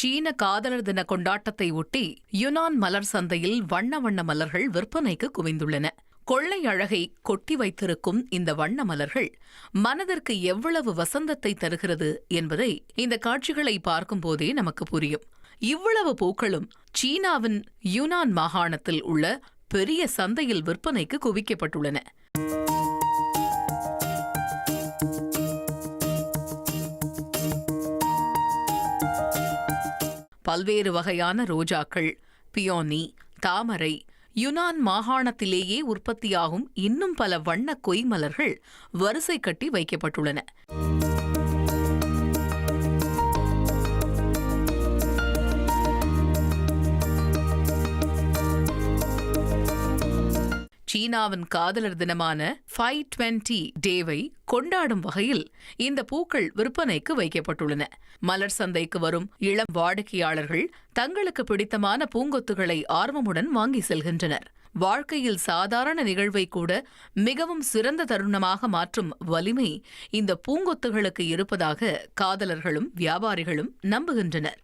சீன காதலர் தின கொண்டாட்டத்தை ஒட்டி யுனான் மலர் சந்தையில் வண்ண வண்ண மலர்கள் விற்பனைக்கு குவிந்துள்ளன. கொள்ளை அழகை கொட்டி வைத்திருக்கும் இந்த வண்ண மலர்கள் மனதிற்கு எவ்வளவு வசந்தத்தை தருகிறது என்பதை இந்த காட்சிகளை பார்க்கும்போதே நமக்கு புரியும். இவ்வளவு பூக்களும் சீனாவின் யுனான் மாகாணத்தில் உள்ள பெரிய சந்தையில் விற்பனைக்கு குவிக்கப்பட்டுள்ளன. பல்வேறு வகையான ரோஜாக்கள், பியோனி, தாமரை, யுனான் மாகாணத்திலேயே உற்பத்தியாகும் இன்னும் பல வண்ண கொய்மலர்கள் வரிசை கட்டி வைக்கப்பட்டுள்ளன. சீனாவின் காதலர் தினமான 520 டேவை கொண்டாடும் வகையில் இந்த பூக்கள் விற்பனைக்கு வைக்கப்பட்டுள்ளன. மலர் சந்தைக்கு வரும் இளம் வாடிக்கையாளர்கள் தங்களுக்கு பிடித்தமான பூங்கொத்துகளை ஆர்வமுடன் வாங்கி செல்கின்றனர். வாழ்க்கையில் சாதாரண நிகழ்வை கூட மிகவும் சிறந்த தருணமாக மாற்றும் வலிமை இந்த பூங்கொத்துகளுக்கு இருப்பதாக காதலர்களும் வியாபாரிகளும் நம்புகின்றனர்.